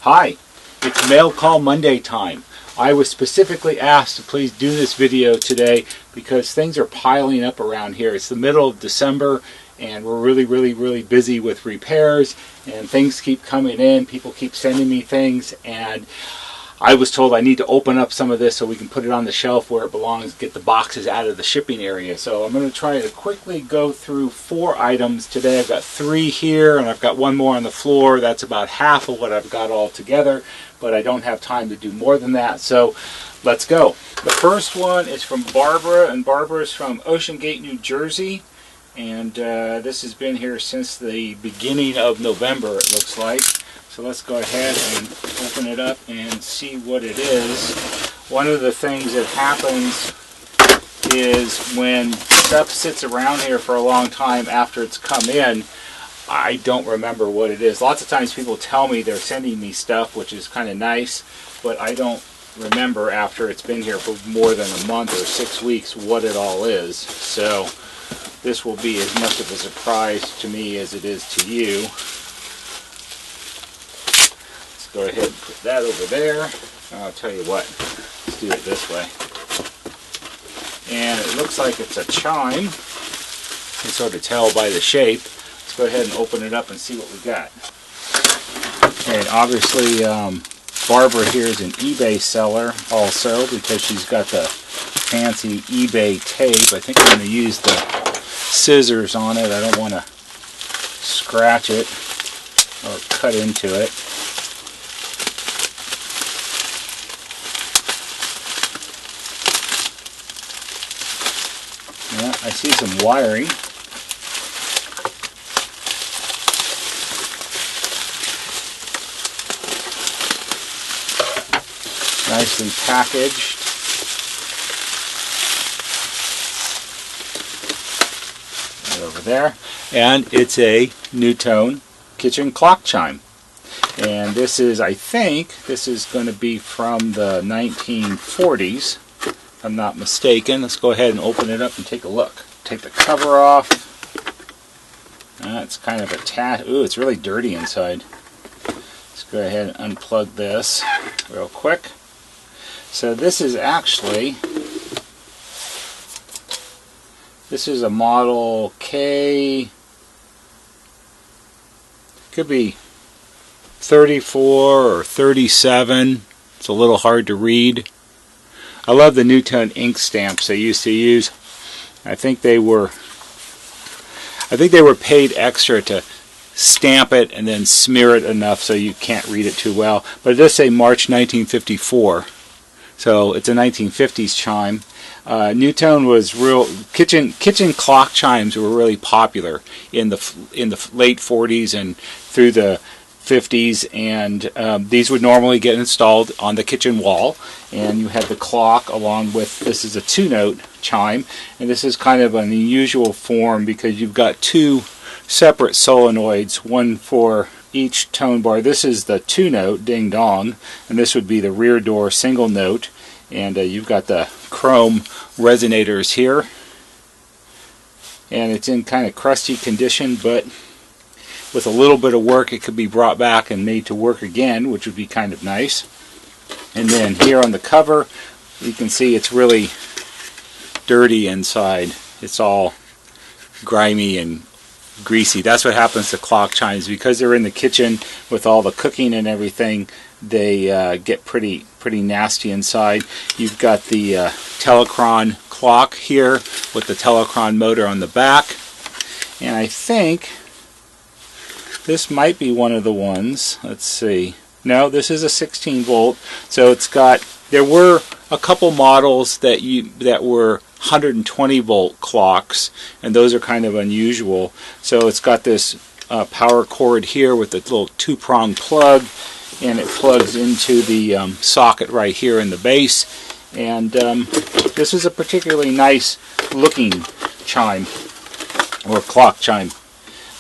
Hi, it's Mail Call Monday time. I was specifically asked to please do this video today because things are piling up around here. It's the middle of December and we're really busy with repairs and things keep coming in. People keep sending me things and I was told I need to open up some of this so we can put it on the shelf where it belongs, get the boxes out of the shipping area. So I'm going to try to quickly go through 4 items today. I've got 3 here and I've got 1 more on the floor. That's about half of what I've got all together, but I don't have time to do more than that. So let's go. The first one is from Barbara, and Barbara is from Ocean Gate, New Jersey. And this has been here since the beginning of November, it looks like. So let's go ahead and open it up and see what it is. One of the things that happens is when stuff sits around here for a long time after it's come in, I don't remember what it is. Lots of times people tell me they're sending me stuff, which is kind of nice, but I don't remember after it's been here for more than a month or 6 weeks what it all is. So this will be as much of a surprise to me as it is to you. Go ahead and put that over there. I'll tell you what, let's do it this way. And it looks like it's a chime. You can sort of tell by the shape. Let's go ahead and open it up and see what we got. And obviously Barbara here is an eBay seller also because she's got the fancy eBay tape. I think I'm going to use the scissors on it. I don't want to scratch it or cut into it. Yeah, I see some wiring. Nicely packaged. Right over there. And it's a NuTone kitchen clock chime. And this is, I think, this is going to be from the 1940s. If I'm not mistaken. Let's go ahead and open it up and take a look. Take the cover off. It's kind of attached. Ooh, it's really dirty inside. Let's go ahead and unplug this real quick. So this is actually, this is a model K, could be 34 or 37. It's a little hard to read. I love the NuTone ink stamps they used to use. I think they were paid extra to stamp it and then smear it enough so you can't read it too well. But it does say March 1954, so it's a 1950s chime. NuTone was real. Kitchen clock chimes were really popular in the late 40s and through the 50s, and these would normally get installed on the kitchen wall, and you had the clock along with, this is a 2-note chime, and this is kind of an unusual form because you've got 2 separate solenoids, one for each tone bar. This is the 2-note ding dong, and this would be the rear door single note, and you've got the chrome resonators here, and it's in kind of crusty condition, but with a little bit of work it could be brought back and made to work again, which would be kind of nice. And then here on the cover you can see it's really dirty inside. It's all grimy and greasy. That's what happens to clock chimes because they're in the kitchen with all the cooking and everything. They get pretty nasty inside. You've got the Telechron clock here with the Telechron motor on the back, and I think this might be one of the ones. Let's see. No, this is a 16 volt. So it's got, there were a couple models that were 120 volt clocks, and those are kind of unusual. So it's got this power cord here with a little 2-prong plug, and it plugs into the socket right here in the base. And this is a particularly nice looking chime, or clock chime.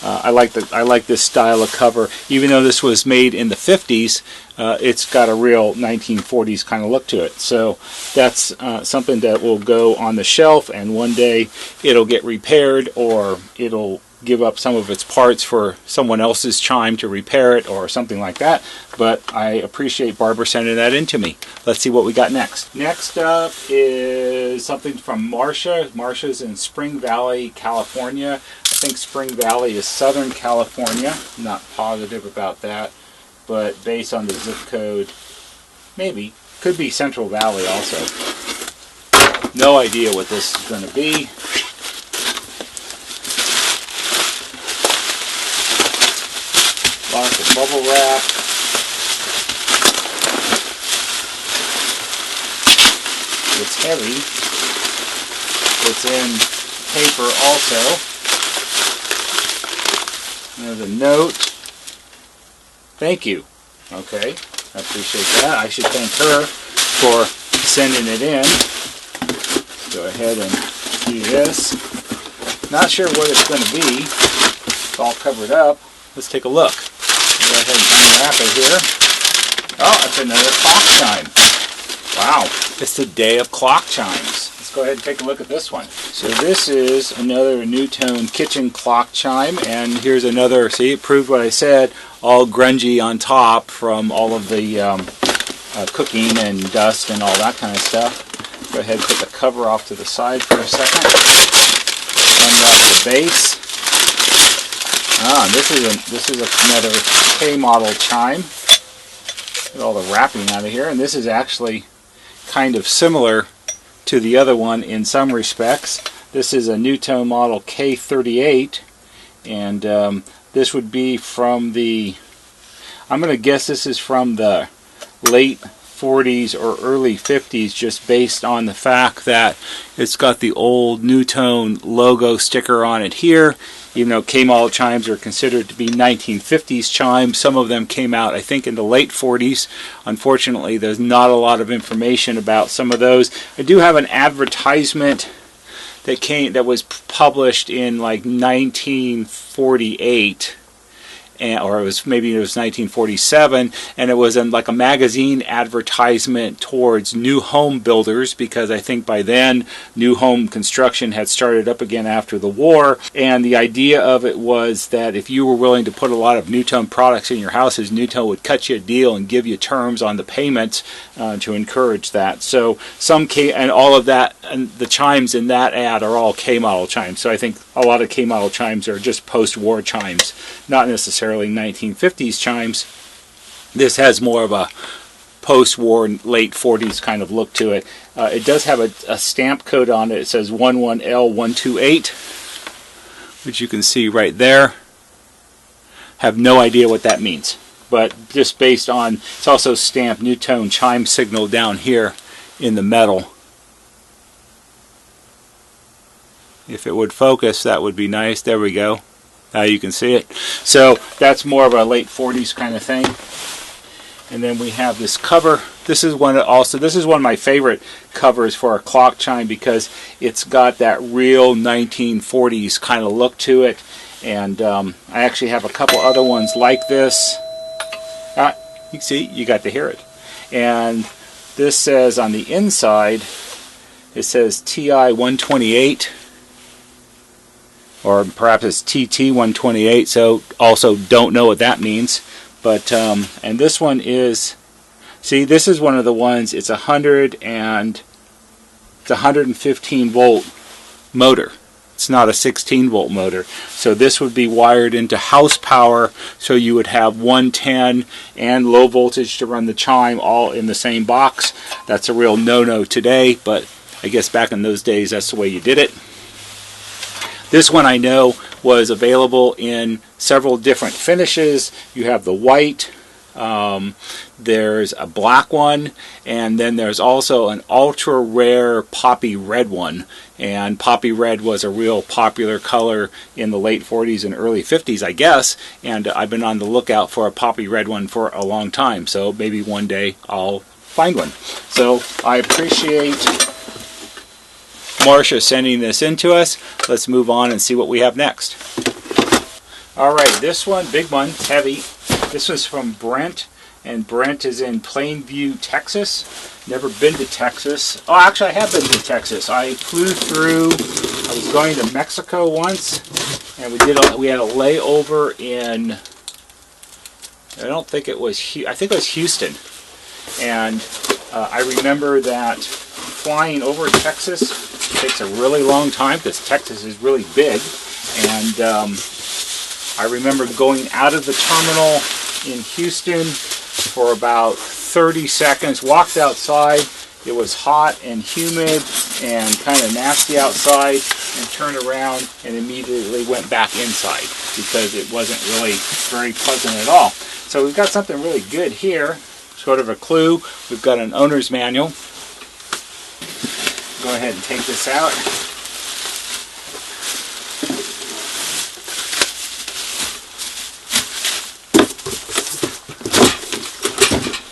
I like this style of cover. Even though this was made in the 50s, it's got a real 1940s kind of look to it. So that's something that will go on the shelf, and one day it'll get repaired or it'll give up some of its parts for someone else's chime to repair it or something like that. But I appreciate Barbara sending that in to me. Let's see what we got next. Next up is something from Marcia. Marcia's in Spring Valley, California. I think Spring Valley is Southern California. I'm not positive about that, but based on the zip code, maybe. Could be Central Valley also. No idea what this is going to be. Lots of bubble wrap. It's heavy. It's in paper also. There's a note. Thank you. Okay, I appreciate that. I should thank her for sending it in. Let's go ahead and do this. Not sure what it's going to be. It's all covered up. Let's take a look. Go ahead and unwrap it here. Oh, it's another clock chime. Wow, it's the day of clock chimes. Let's go ahead and take a look at this one. So this is another NuTone kitchen clock chime, and here's another, see, it proved what I said, all grungy on top from all of the cooking and dust and all that kind of stuff. Go ahead and put the cover off to the side for a second. Unwrap the base. This is another K model chime. Get all the wrapping out of here, and this is actually kind of similar to the other one in some respects. This is a NuTone model K38, and this would be from the, I'm going to guess this is from the late 40s or early 50s, just based on the fact that it's got the old NuTone logo sticker on it here. Even though K-model chimes are considered to be 1950s chimes, some of them came out, I think, in the late 40s. Unfortunately, there's not a lot of information about some of those. I do have an advertisement that was published in like 1948. Or maybe it was 1947, and it was in like a magazine advertisement towards new home builders, because I think by then new home construction had started up again after the war, and the idea of it was that if you were willing to put a lot of NuTone products in your houses, NuTone would cut you a deal and give you terms on the payments to encourage that. So some K, and all of that, and the chimes in that ad are all K-model chimes. So I think a lot of K-model chimes are just post-war chimes, not necessarily 1950s chimes. This has more of a post-war, late 40s kind of look to it. It does have a stamp code on it. It says 11L128, which you can see right there. Have no idea what that means, but just based on, it's also stamped NuTone chime signal down here in the metal. If it would focus, that would be nice. There we go. Now you can see it. So that's more of a late 40s kind of thing. And then we have this cover. This is one of my favorite covers for a clock chime, because it's got that real 1940s kind of look to it. And I actually have a couple other ones like this. You can see, you got to hear it. And this says on the inside, it says TI 128. Or perhaps it's TT128, so also don't know what that means. But and this one is, see, this is one of the ones. It's 115 volt motor. It's not a 16 volt motor. So this would be wired into house power, so you would have 110 and low voltage to run the chime all in the same box. That's a real no-no today, but I guess back in those days that's the way you did it. This one I know was available in several different finishes. You have the white, there's a black one, and then there's also an ultra rare poppy red one. And poppy red was a real popular color in the late 40s and early 50s, I guess, and I've been on the lookout for a poppy red one for a long time, so maybe one day I'll find one. So I appreciate Marcia sending this in to us. Let's move on and see what we have next. Alright, this one, big one, heavy. This was from Brent, and Brent is in Plainview, Texas. Never been to Texas. Oh, actually I have been to Texas. I flew through, I was going to Mexico once, and we had a layover in, I don't think it was, I think it was Houston, and I remember that flying over Texas takes a really long time because Texas is really big, and I remember going out of the terminal in Houston for about 30 seconds, walked outside, it was hot and humid and kind of nasty outside, and turned around and immediately went back inside because it wasn't really very pleasant at all. So we've got something really good here, sort of a clue. We've got an owner's manual. Go ahead and take this out.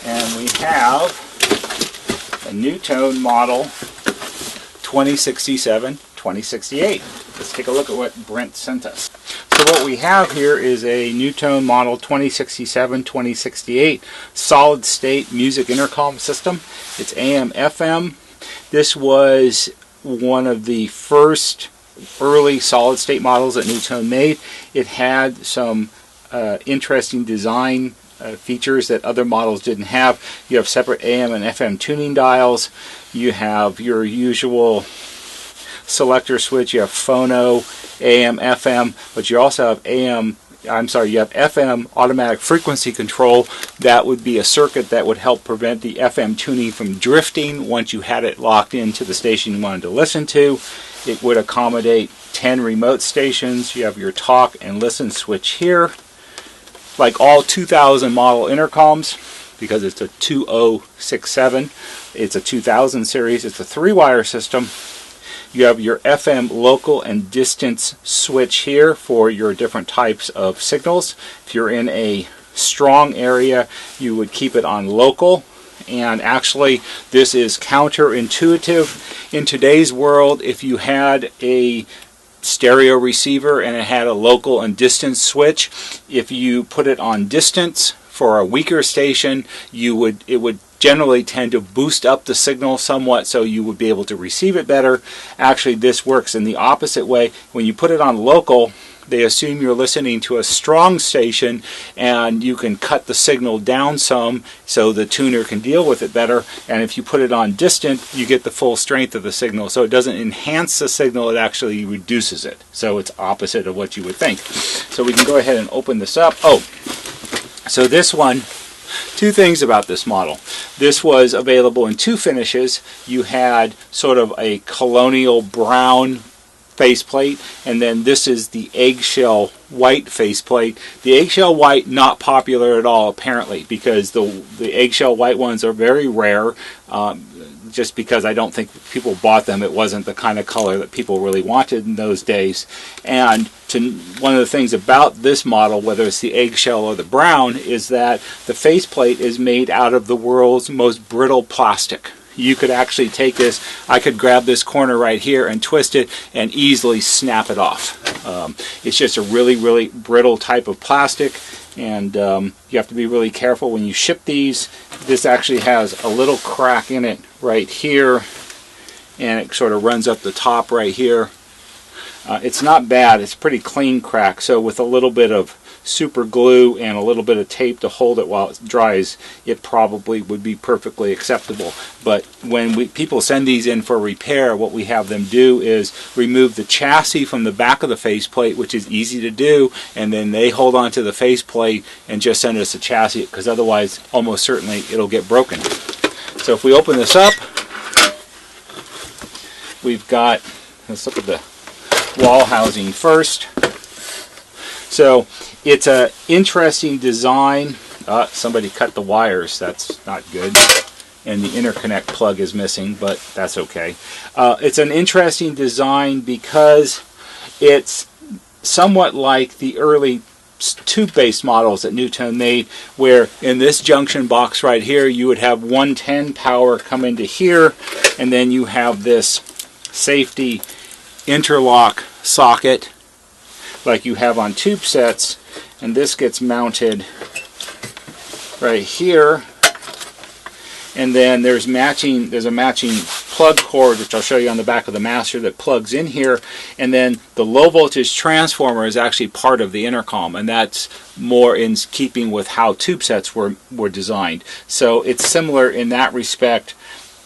And we have a NuTone model 2067-2068. Let's take a look at what Brent sent us. So what we have here is a NuTone model 2067-2068 solid state music intercom system. It's AM FM. This was one of the first early solid state models that NuTone made. It had some interesting design features that other models didn't have. You have separate AM and FM tuning dials. You have your usual selector switch. You have phono, AM, FM, but you also have you have FM automatic frequency control. That would be a circuit that would help prevent the FM tuning from drifting once you had it locked into the station you wanted to listen to. It would accommodate 10 remote stations. You have your talk and listen switch here. Like all 2000 model intercoms, because it's a 2067, it's a 2000 series, it's a 3-wire system. You have your FM local and distance switch here for your different types of signals. If you're in a strong area, you would keep it on local. And actually, this is counterintuitive. In today's world, if you had a stereo receiver and it had a local and distance switch, if you put it on distance for a weaker station, it would generally tend to boost up the signal somewhat so you would be able to receive it better. Actually, this works in the opposite way. When you put it on local, they assume you're listening to a strong station, and you can cut the signal down some so the tuner can deal with it better. And if you put it on distant, you get the full strength of the signal. So it doesn't enhance the signal, it actually reduces it. So it's opposite of what you would think. So we can go ahead and open this up. Oh, so this one, two things about this model. This was available in 2 finishes. You had sort of a colonial brown faceplate, and then this is the eggshell white faceplate. The eggshell white, not popular at all apparently, because the eggshell white ones are very rare, just because I don't think people bought them. It wasn't the kind of color that people really wanted in those days. And one of the things about this model, whether it's the eggshell or the brown, is that the faceplate is made out of the world's most brittle plastic. You could actually take this, I could grab this corner right here and twist it and easily snap it off. It's just a really, really brittle type of plastic, and you have to be really careful when you ship these. This actually has a little crack in it right here, and it sort of runs up the top right here. It's not bad, it's a pretty clean crack, so with a little bit of super glue and a little bit of tape to hold it while it dries, it probably would be perfectly acceptable. But when people send these in for repair, what we have them do is remove the chassis from the back of the faceplate, which is easy to do, and then they hold on to the faceplate and just send us a chassis, because otherwise almost certainly it'll get broken. So if we open this up, we've got, let's look at the wall housing first. So it's an interesting design. Somebody cut the wires, that's not good. And the interconnect plug is missing, but that's okay. It's an interesting design because it's somewhat like the early tube-based models that NuTone made, where in this junction box right here you would have 110 power come into here, and then you have this safety interlock socket like you have on tube sets, and this gets mounted right here, and then there's a matching plug cord, which I'll show you on the back of the master, that plugs in here, and then the low voltage transformer is actually part of the intercom, and that's more in keeping with how tube sets were designed. So it's similar in that respect,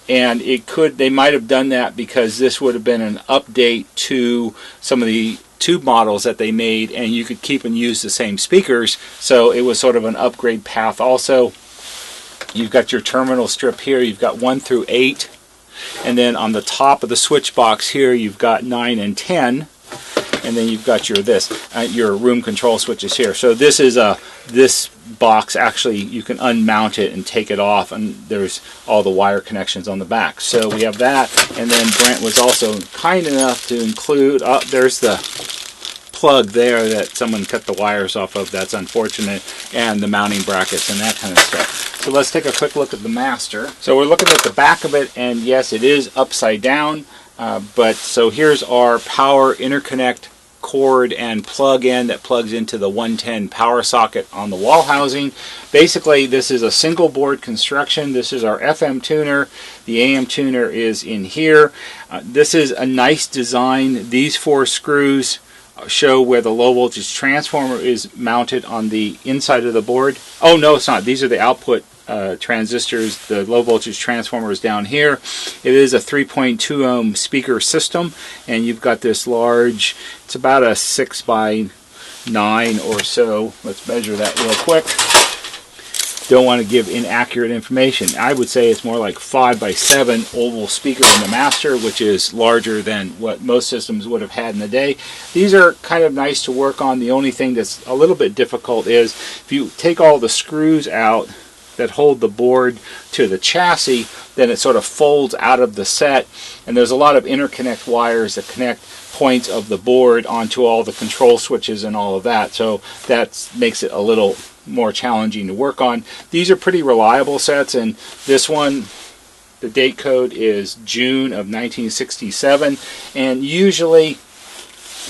and they might have done that because this would have been an update to some of the tube models that they made, and you could keep and use the same speakers, so it was sort of an upgrade path. Also, you've got your terminal strip here. You've got 1 through 8, and then on the top of the switch box here you've got 9 and 10, and then you've got your room control switches here. So this box, actually you can unmount it and take it off, and there's all the wire connections on the back. So we have that, and then Brent was also kind enough to include, there's the plug there that someone cut the wires off of. That's unfortunate, and the mounting brackets and that kind of stuff. So let's take a quick look at the master. So we're looking at the back of it, and yes, it is upside down, so here's our power interconnect cord and plug-in that plugs into the 110 power socket on the wall housing. Basically, this is a single board construction. This is our FM tuner. The AM tuner is in here. This is a nice design. These 4 screws show where the low voltage transformer is mounted on the inside of the board. Oh no, it's not. These are the output transistors. The low voltage transformer is down here. It is a 3.2 ohm speaker system, and you've got this large, it's about a 6 by 9 or so. Let's measure that real quick. Don't want to give inaccurate information. I would say it's more like 5 by 7 oval speaker in the master, which is larger than what most systems would have had in the day. These are kind of nice to work on. The only thing that's a little bit difficult is if you take all the screws out that hold the board to the chassis, then it sort of folds out of the set, and there's a lot of interconnect wires that connect points of the board onto all the control switches and all of that, so that makes it a little more challenging to work on. These are pretty reliable sets, and this one, the date code is June of 1967, and usually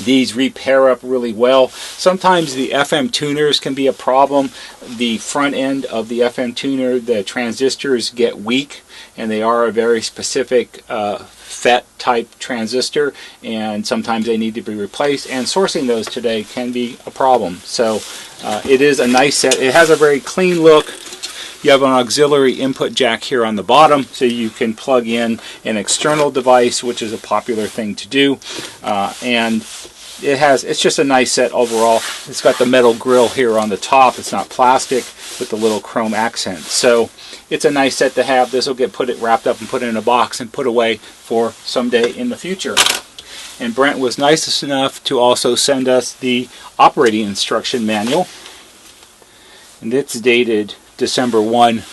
these repair up really well. Sometimes the FM tuners can be a problem. The front end of the FM tuner, the transistors get weak, and they are a very specific FET type transistor, and sometimes they need to be replaced, and sourcing those today can be a problem. So it is a nice set. It has a very clean look. You have an auxiliary input jack here on the bottom, so you can plug in an external device, which is a popular thing to do, and it's just a nice set overall. It's got the metal grill here on the top. It's not plastic, with the little chrome accent. So it's a nice set to have. This will get wrapped up and put in a box and put away for someday in the future. And Brent was nice enough to also send us the operating instruction manual, and it's dated December 1,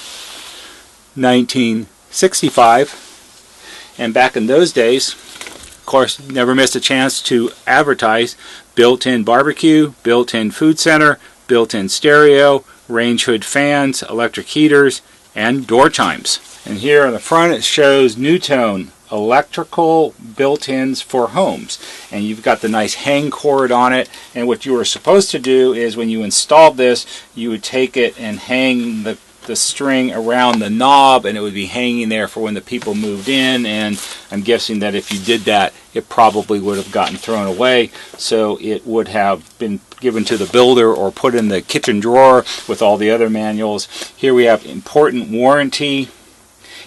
1965. And back in those days, of course, never missed a chance to advertise built-in barbecue, built-in food center, built-in stereo, range hood fans, electric heaters, and door chimes. And here on the front it shows NuTone electrical built-ins for homes, and you've got the nice hang cord on it. And what you were supposed to do is when you installed this, you would take it and hang the string around the knob, and it would be hanging there for when the people moved in. And I'm guessing that if you did that, it probably would have gotten thrown away, so it would have been given to the builder or put in the kitchen drawer with all the other manuals. Here we have important warranty.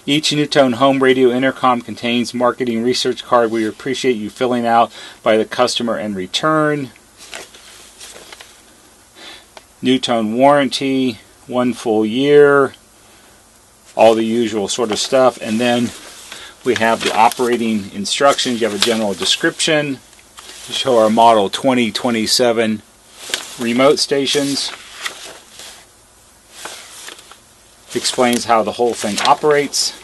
Each NuTone home radio intercom contains marketing research card. We appreciate you filling out by the customer and return. NuTone warranty, 1 full year, all the usual sort of stuff. And then we have the operating instructions. You have a general description. We show our model 2027 remote stations. Explains how the whole thing operates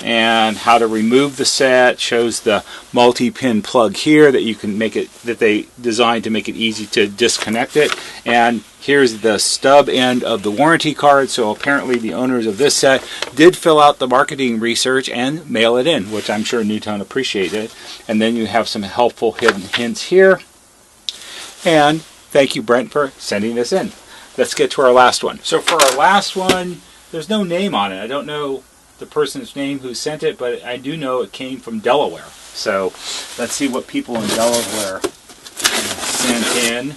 and how to remove the set. Shows the multi-pin plug here that you can make it, that they designed to make it easy to disconnect it. And here's the stub end of the warranty card. So apparently the owners of this set did fill out the marketing research and mail it in, which I'm sure NuTone appreciated. And then you have some helpful hidden hints here. And thank you, Brent, for sending this in. Let's get to our last one. So for our last one, there's no name on it. I don't know the person's name who sent it, but I do know it came from Delaware. So let's see what people in Delaware sent in.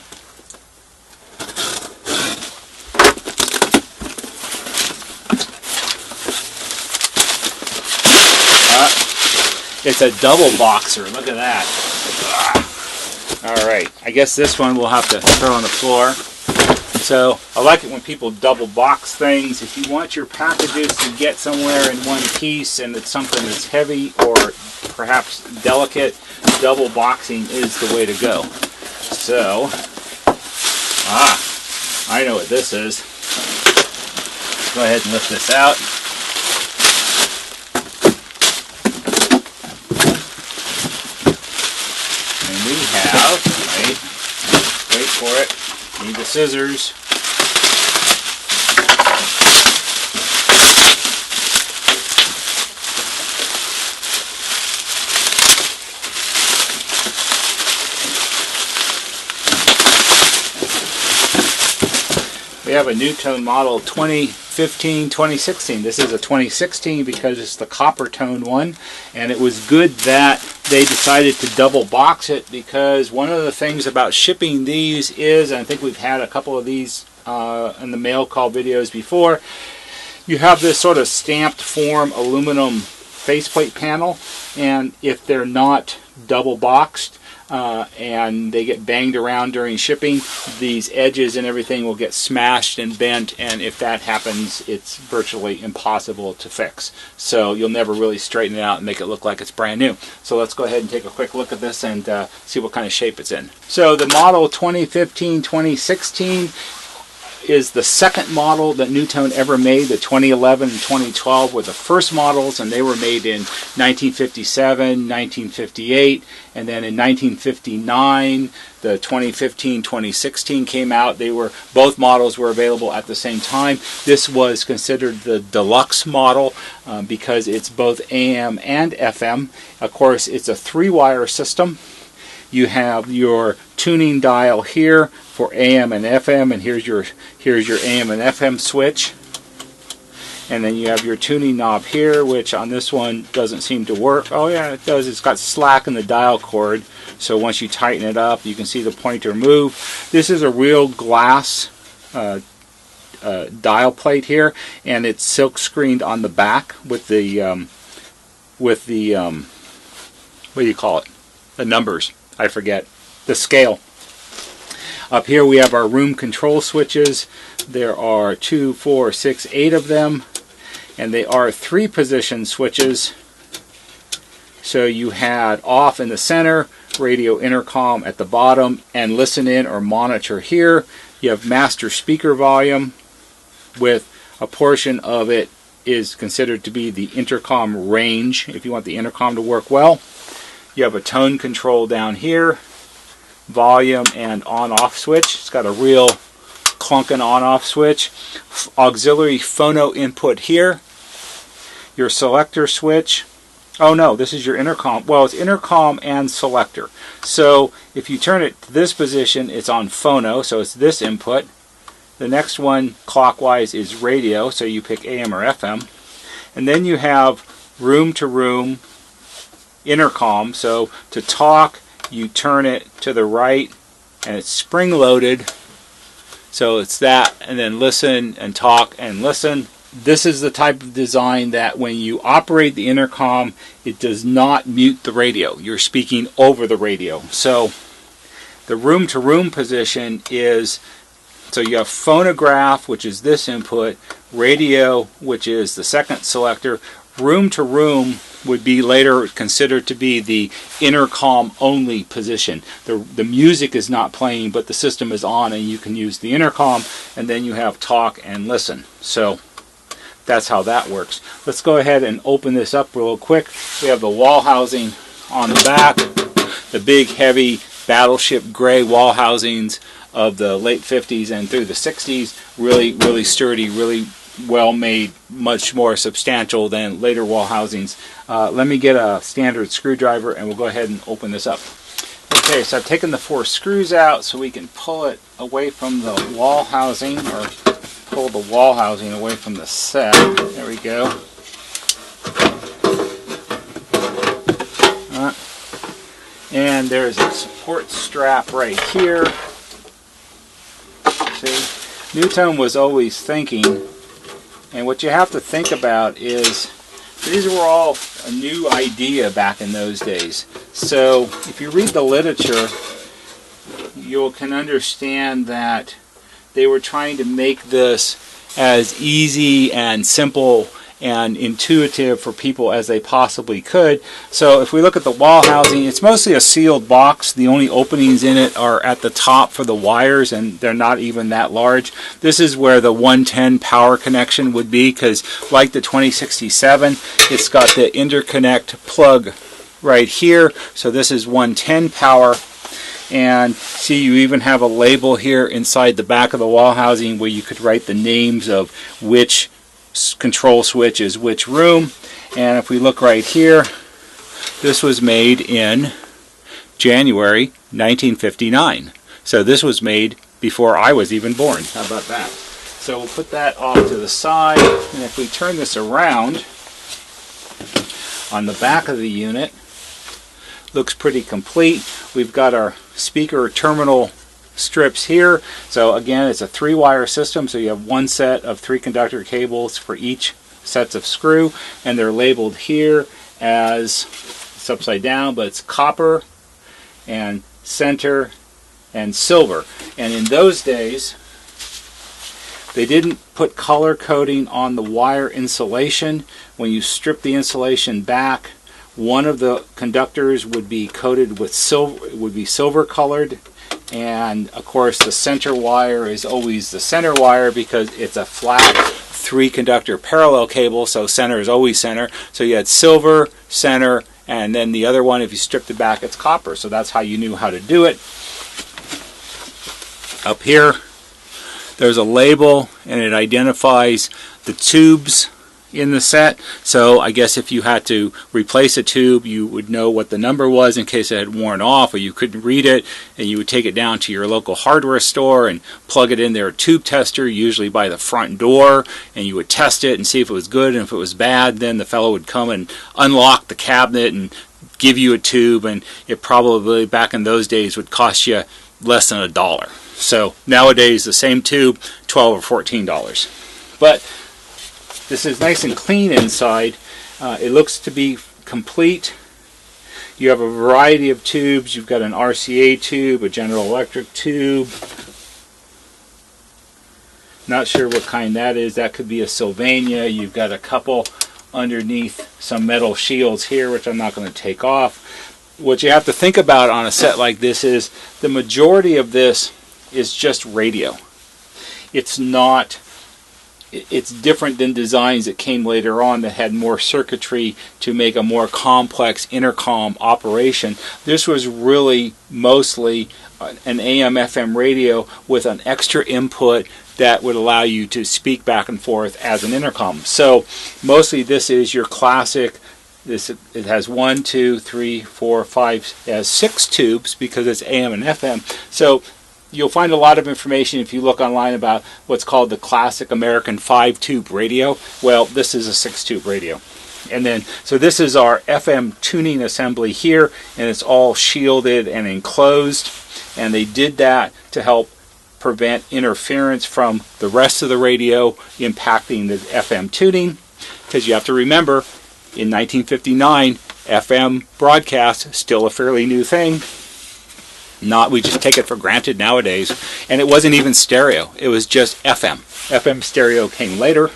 It's a double boxer. Look at that. Alright, I guess this one we'll have to throw on the floor. So I like it when people double box things. If you want your packages to get somewhere in one piece and it's something that's heavy or perhaps delicate, double boxing is the way to go. So, I know what this is. Go ahead and lift this out. And we have, wait for it. Need the scissors. We have a NuTone model 2015-2016. This is a 2016 because it's the copper tone one, and it was good that they decided to double box it, because one of the things about shipping these is, and I think we've had a couple of these in the mail call videos before, you have this sort of stamped form aluminum faceplate panel, and if they're not double boxed, and they get banged around during shipping, these edges and everything will get smashed and bent, and if that happens, it's virtually impossible to fix. So you'll never really straighten it out and make it look like it's brand new. So let's go ahead and take a quick look at this and see what kind of shape it's in. So the model 2015-2016 is the second model that NuTone ever made. The 2011 and 2012 were the first models, and they were made in 1957, 1958, and then in 1959 the 2015-2016 came out. Both models were available at the same time. This was considered the deluxe model because it's both AM and FM. Of course, it's a 3-wire system. You have your tuning dial here for AM and FM, and here's your AM and FM switch. And then you have your tuning knob here, which on this one doesn't seem to work. Oh yeah, it does. It's got slack in the dial cord, so once you tighten it up, you can see the pointer move. This is a real glass dial plate here, and it's silk screened on the back with the what do you call it? The numbers. I forget. The scale. Up here we have our room control switches. There are 2, 4, 6, 8 of them, and they are 3-position switches. So you had off in the center, radio intercom at the bottom, and listen in or monitor here. You have master speaker volume, with a portion of it is considered to be the intercom range if you want the intercom to work well. You have a tone control down here, volume and on-off switch. It's got a real clunking on-off switch. Auxiliary phono input here. Your selector switch. Oh no, this is your intercom. Well, it's intercom and selector. So if you turn it to this position, it's on phono, so it's this input. The next one clockwise is radio, so you pick AM or FM. And then you have room-to-room intercom, so to talk you turn it to the right and it's spring loaded, so it's that, and then listen and talk and listen. This is the type of design that when you operate the intercom, it does not mute the radio. You're speaking over the radio. So the room-to-room position is, so you have phonograph, which is this input, radio, which is the second selector. Room-to-room would be later considered to be the intercom only position. The music is not playing, but the system is on and you can use the intercom, and then you have talk and listen. So that's how that works. Let's go ahead and open this up real quick. We have the wall housing on the back, the big heavy battleship gray wall housings of the late 50s and through the 60s. Really sturdy, really well made, much more substantial than later wall housings. Let me get a standard screwdriver and we'll go ahead and open this up. Okay, so I've taken the 4 screws out so we can pull it away from the wall housing, or pull the wall housing away from the set. There we go. And there's a support strap right here. See, NuTone was always thinking, and what you have to think about is these were all a new idea back in those days. So if you read the literature, you can understand that they were trying to make this as easy and simple and intuitive for people as they possibly could. So if we look at the wall housing, it's mostly a sealed box. The only openings in it are at the top for the wires, and they're not even that large. This is where the 110 power connection would be, because like the 2067, it's got the interconnect plug right here. So this is 110 power. And see, you even have a label here inside the back of the wall housing where you could write the names of which control switch is which room. And if we look right here, this was made in January 1959. So this was made before I was even born. How about that? So we'll put that off to the side, and if we turn this around, on the back of the unit, looks pretty complete. We've got our speaker terminal strips here. So again, it's a 3-wire system, so you have one set of 3 conductor cables for each sets of screw, and they're labeled here as, it's upside down, but it's copper and center and silver. And in those days, they didn't put color coding on the wire insulation. When you strip the insulation back, one of the conductors would be coated with silver, it would be silver colored, and of course the center wire is always the center wire because it's a flat 3 conductor parallel cable, so center is always center. So you had silver, center, and then the other one, if you stripped it back, it's copper. So that's how you knew how to do it. Up here, there's a label, and it identifies the tubes in the set. So I guess if you had to replace a tube, you would know what the number was in case it had worn off or you couldn't read it, and you would take it down to your local hardware store and plug it in their tube tester, usually by the front door, and you would test it and see if it was good, and if it was bad, then the fellow would come and unlock the cabinet and give you a tube, and it probably back in those days would cost you less than $1. So nowadays the same tube, $12 or $14. But this is nice and clean inside. It looks to be complete. You have a variety of tubes. You've got an RCA tube, a General Electric tube. Not sure what kind that is. That could be a Sylvania. You've got a couple underneath some metal shields here, which I'm not going to take off. What you have to think about on a set like this is the majority of this is just radio. It's not... It's different than designs that came later on that had more circuitry to make a more complex intercom operation. This was really mostly an AM/FM radio with an extra input that would allow you to speak back and forth as an intercom. So mostly this is your classic. It has 1, 2, 3, 4, 5, it has 6 tubes because it's AM and FM. So you'll find a lot of information if you look online about what's called the classic American 5-tube radio. Well, this is a 6-tube radio. And then, so this is our FM tuning assembly here, and it's all shielded and enclosed. And they did that to help prevent interference from the rest of the radio impacting the FM tuning. Because you have to remember, in 1959, FM broadcast, still a fairly new thing. We just take it for granted nowadays. And it wasn't even stereo. It was just FM. FM stereo came later.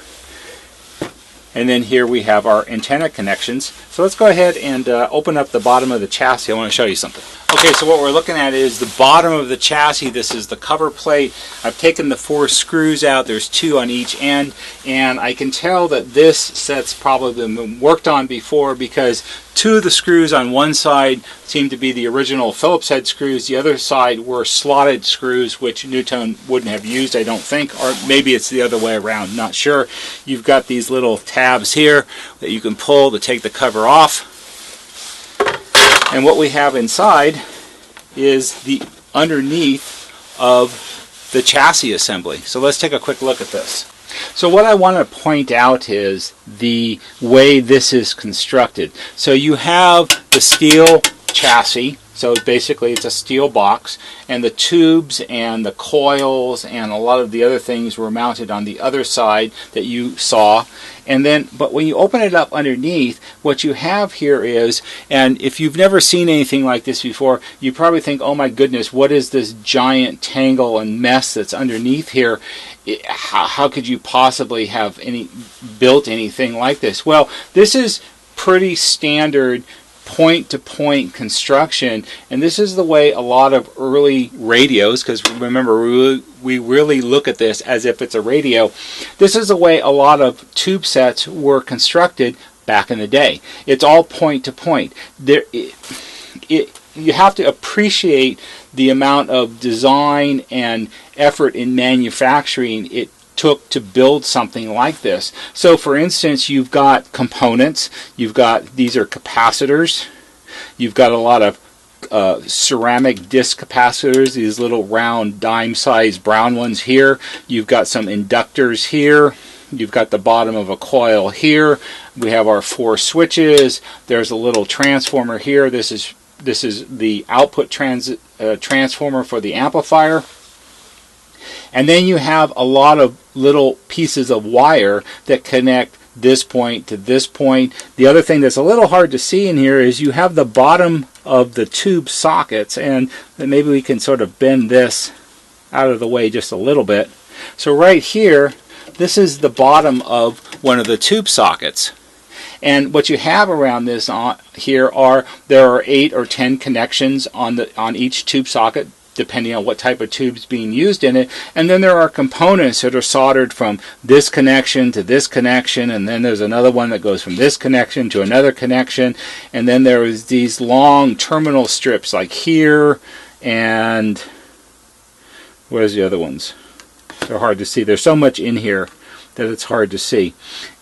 And then here we have our antenna connections. So let's go ahead and open up the bottom of the chassis. I want to show you something. Okay, so what we're looking at is the bottom of the chassis. This is the cover plate. I've taken the 4 screws out. There's 2 on each end. And I can tell that this set's probably been worked on before because 2 of the screws on one side seem to be the original Phillips head screws. The other side were slotted screws, which NuTone wouldn't have used, I don't think. Or maybe it's the other way around, not sure. You've got these little tabs here that you can pull to take the cover off. And what we have inside is the underneath of the chassis assembly. So let's take a quick look at this. So what I want to point out is the way this is constructed. So you have the steel chassis. So basically it's a steel box, and the tubes and the coils and a lot of the other things were mounted on the other side that you saw. And then, but when you open it up underneath, what you have here is, and if you've never seen anything like this before, you probably think, oh my goodness, what is this giant tangle and mess that's underneath here? How could you possibly have built anything like this? Well, this is pretty standard point-to-point construction, and this is the way a lot of early radios, because remember, we really look at this as if it's a radio. This is the way a lot of tube sets were constructed back in the day. It's all point-to-point. You have to appreciate the amount of design and effort in manufacturing it took to build something like this. So for instance, you've got components, these are capacitors, you've got a lot of ceramic disc capacitors, these little round dime-sized brown ones here, you've got some inductors here, you've got the bottom of a coil here, we have our 4 switches, there's a little transformer here, this is the output transformer for the amplifier. And then you have a lot of little pieces of wire that connect this point to this point. The other thing that's a little hard to see in here is you have the bottom of the tube sockets, and maybe we can sort of bend this out of the way just a little bit. So right here, this is the bottom of one of the tube sockets. And what you have around this here there are 8 or 10 connections on each tube socket, depending on what type of tube is being used in it. And then there are components that are soldered from this connection to this connection, and then there's another one that goes from this connection to another connection, and then there is these long terminal strips like here, and where's the other ones? They're hard to see. There's so much in here that it's hard to see.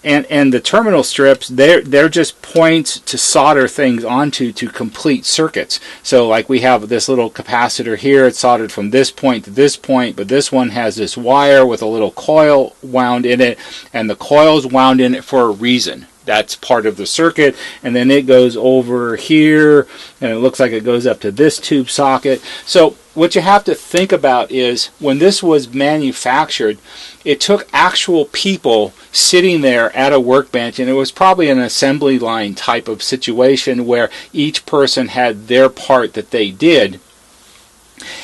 And the terminal strips, they're just points to solder things onto to complete circuits. So like we have this little capacitor here, it's soldered from this point to this point, but this one has this wire with a little coil wound in it, and the coil's wound in it for a reason. That's part of the circuit, and then it goes over here, and it looks like it goes up to this tube socket. So what you have to think about is when this was manufactured, it took actual people sitting there at a workbench, and it was probably an assembly line type of situation where each person had their part that they did,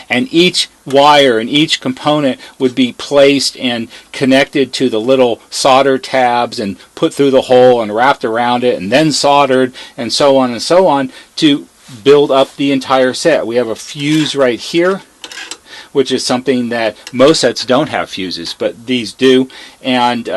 and each wire and each component would be placed and connected to the little solder tabs and put through the hole and wrapped around it and then soldered and so on to build up the entire set. We have a fuse right here, which is something that most sets don't have fuses, but these do, and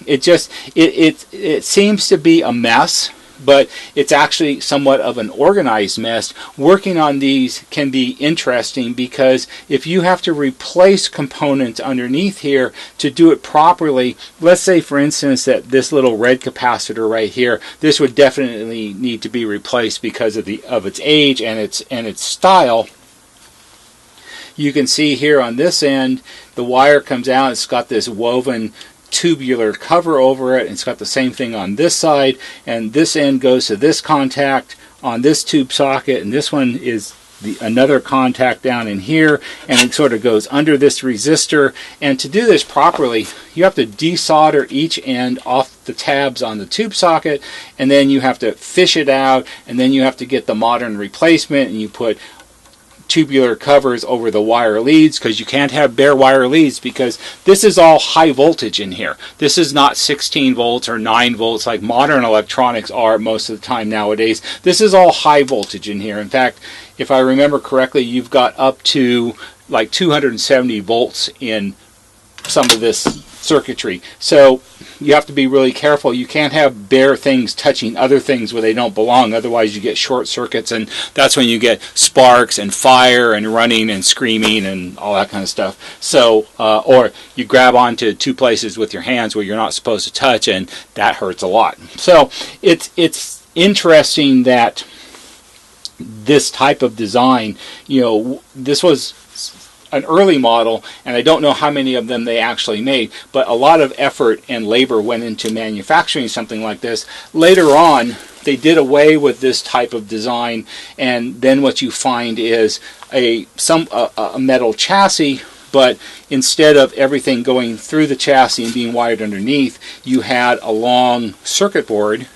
it seems to be a mess, but it's actually somewhat of an organized mess. Working on these can be interesting because if you have to replace components underneath here to do it properly, let's say for instance that this little red capacitor right here, this would definitely need to be replaced because of its age and its style. You can see here on this end, the wire comes out, it's got this woven tubular cover over it, and it's got the same thing on this side, and this end goes to this contact on this tube socket, and this one is another contact down in here, and it sort of goes under this resistor. And to do this properly, you have to desolder each end off the tabs on the tube socket, and then you have to fish it out, and then you have to get the modern replacement, and you put tubular covers over the wire leads, because you can't have bare wire leads, because this is all high voltage in here. This is not 16 volts or 9 volts like modern electronics are most of the time nowadays. This is all high voltage in here. In fact, if I remember correctly, you've got up to like 270 volts in some of this circuitry. So you have to be really careful. You can't have bare things touching other things where they don't belong, otherwise you get short circuits, and that's when you get sparks and fire and running and screaming and all that kind of stuff. So or you grab onto two places with your hands where you're not supposed to touch, and that hurts a lot. So it's interesting that this type of design, you know, this was an early model, and I don't know how many of them they actually made, but a lot of effort and labor went into manufacturing something like this. Later on, they did away with this type of design, and then what you find is a metal chassis, but instead of everything going through the chassis and being wired underneath, you had a long circuit board,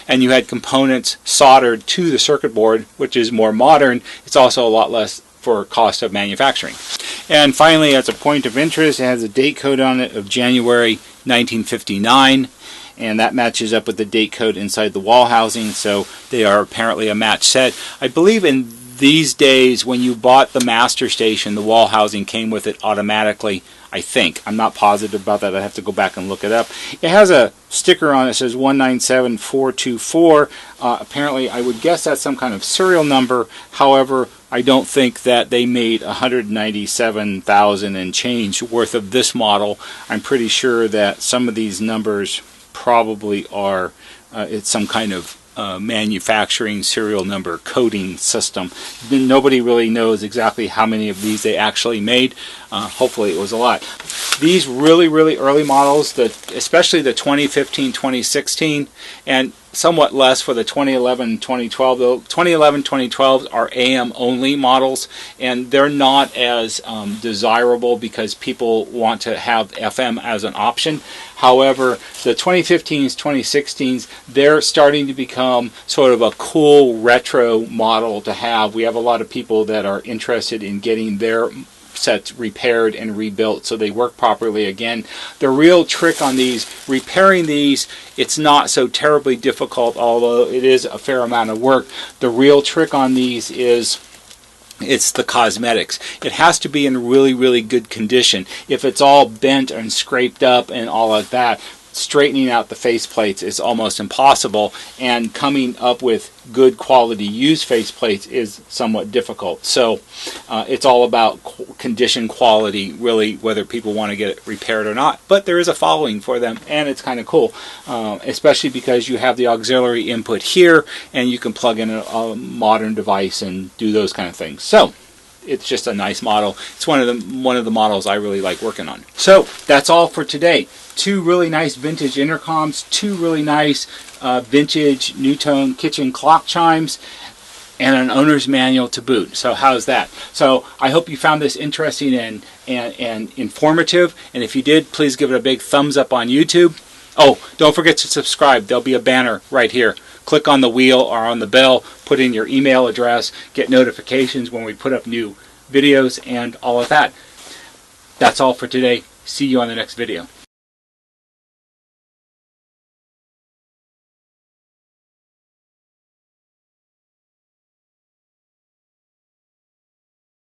and you had components soldered to the circuit board, which is more modern. It's also a lot less for cost of manufacturing. And finally, as a point of interest, it has a date code on it of January 1959, and that matches up with the date code inside the wall housing, so they are apparently a match set. I believe in these days, when you bought the master station, the wall housing came with it automatically, I think. I'm not positive about that. I have to go back and look it up. It has a sticker on it that says 197424. Apparently, I would guess that's some kind of serial number. However, I don't think that they made 197,000 and change worth of this model. I'm pretty sure that some of these numbers probably are it's some kind of manufacturing serial number coding system. Nobody really knows exactly how many of these they actually made. Hopefully it was a lot. These really early models, especially the 2015, 2016, and somewhat less for the 2011, 2012. The 2011, 2012s are AM only models, and they're not as desirable because people want to have FM as an option. However, the 2015s, 2016s, they're starting to become sort of a cool retro model to have. We have a lot of people that are interested in getting their sets repaired and rebuilt so they work properly again. The real trick on these, repairing these, it's not so terribly difficult, although it is a fair amount of work. The real trick on these is it's the cosmetics. It has to be in really good condition. If it's all bent and scraped up and all of that, straightening out the faceplates is almost impossible, and coming up with good quality used faceplates is somewhat difficult. So it's all about condition quality, really, whether people want to get it repaired or not. But there is a following for them, and it's kind of cool, especially because you have the auxiliary input here, and you can plug in a modern device and do those kind of things. So it's just a nice model. It's one of the models I really like working on. So that's all for today. 2 really nice vintage intercoms, 2 really nice vintage NuTone kitchen clock chimes, and an owner's manual to boot. So how's that? So I hope you found this interesting and informative, and if you did, please give it a big thumbs up on YouTube. Oh, don't forget to subscribe. There'll be a banner right here. Click on the wheel or on the bell, put in your email address, get notifications when we put up new videos and all of that. That's all for today. See you on the next video.